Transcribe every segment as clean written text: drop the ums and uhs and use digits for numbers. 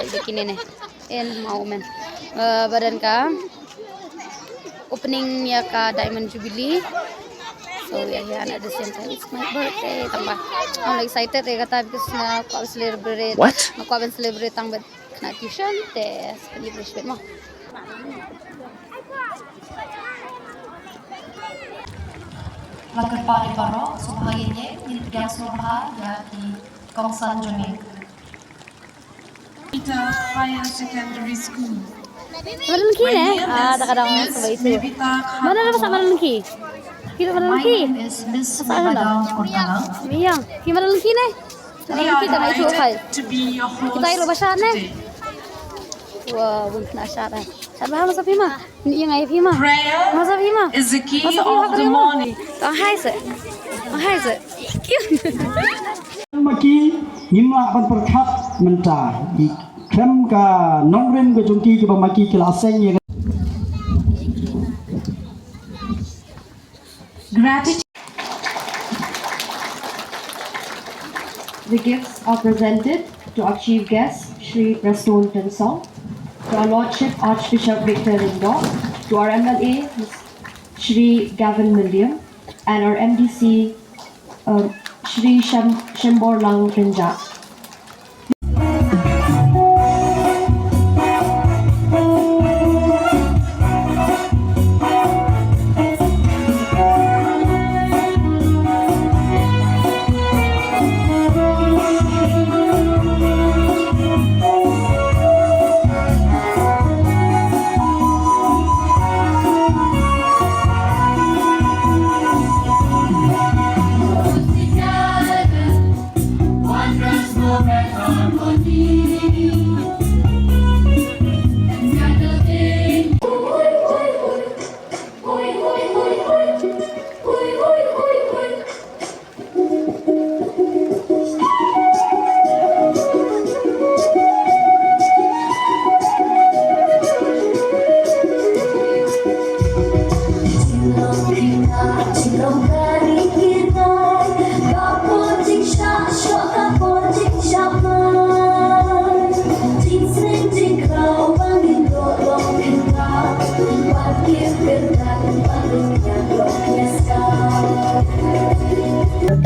Bikini nih. In mau men. Badan ka opening iaka Diamond Jubilee. So yeah, at the same time it's my birthday. Tambah, I'm excited kata because ako celebrate. What? Ako celebrate ang na tuition te celebration mo. Lakat pari baro subhaganye niltigan subha di Kongsan Jumi. Higher Secondary School. Malaki nih. Kadang sabay itu. Mana na sa malaki? Kita My malaki. name is Miss Mabadang Portalang. Iya, kita malaki nih. We are Kita may chukay. delighted to be your host Kita ay lubasyan nih. today. Wow, na syara. Sabi mo sa Pima. Iya nga Pima. Prayer Masa Pima. is the key Masa of the morning. Ang haise. Ang haise. Maki ngimla ban perkhat mentar i krem ka nongren ko jungki ke maki kelaseng ye Gratitude. The gifts are presented to our chief guest, Shri Rastul Tensong, to our Lordship Archbishop Victor Lindor, to our MLA, Shri Gavin William, and our MDC, Shri Shembor Lang Rinja.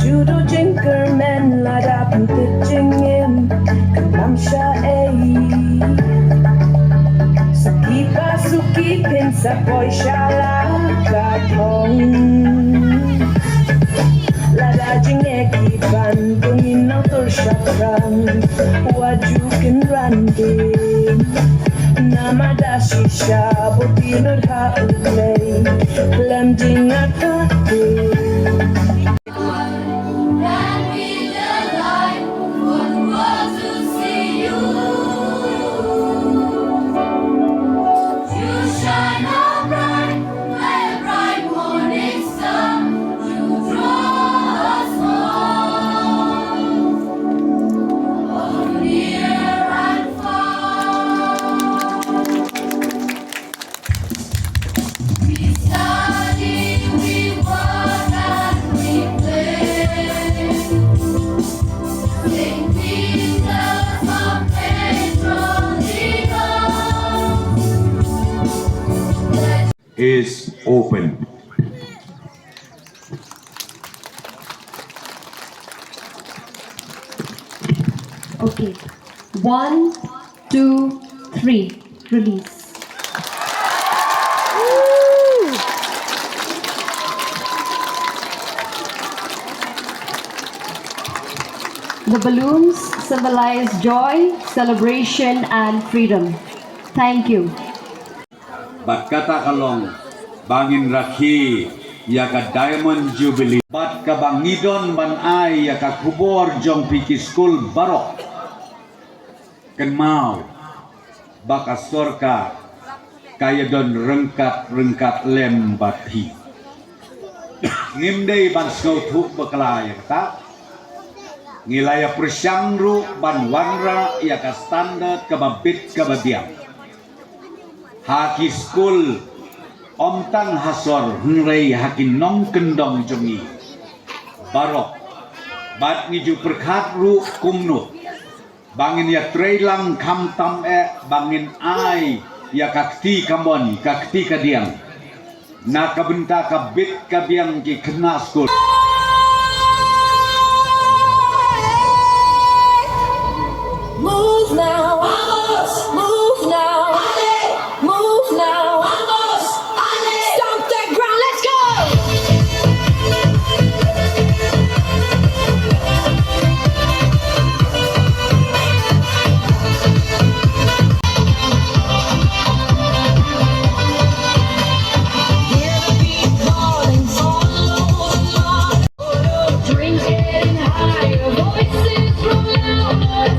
Judo jinkerman lada pitchingin kamsha suki pinsa boy shala katong lada jingeki bandungin ng turshakran wajukin randin namada shisha butinod haulay lem jingakate. Is open. Okay. 1, 2, 3. Release. The balloons symbolize joy, celebration, and freedom. Thank you. Bat kata kalong bangin rakhi iaka Diamond Jubilee. Bat kabangidon ban ay iaka kubor jong piki school barok. Kenmau baka sorka kaya don rengkat lem bathi. Ngimdei ban skautuk bakalaya kata. Ngilaya persyangru ban wanra iaka standar kababit kababiang. Haki school omtang hasor ngrei hakin nong kendong jongi barok bat ngiju perkhat ru kumnu bangin ya trailang kam tam bangin ai ya kakti kamon kakti kadiang na kabenta kabit kabiang ki kena skul. Move now, vamos. Move now, move now, vamos. Stomp that ground, let's go. Hear the beat calling, follow the line. Dreams getting higher, voices grow louder.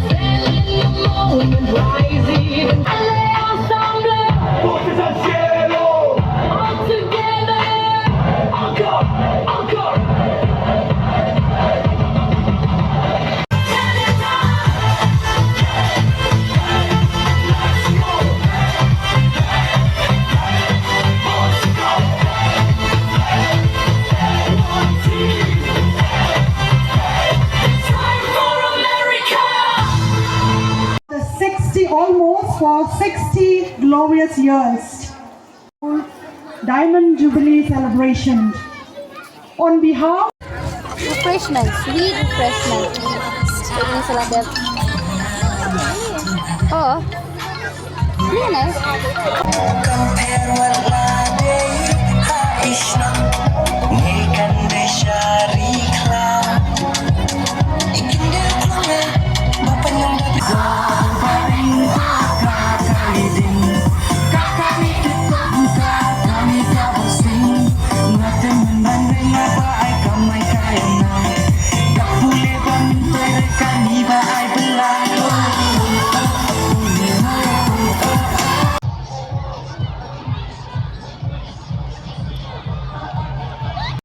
Moment rising and lay ensemble. Voces al cielo. All together. Encore, encore. Almost for 60 glorious years. Diamond Jubilee celebration. On behalf Refreshment, sweet refreshment. Ini sila bel. Oh. Ini nice.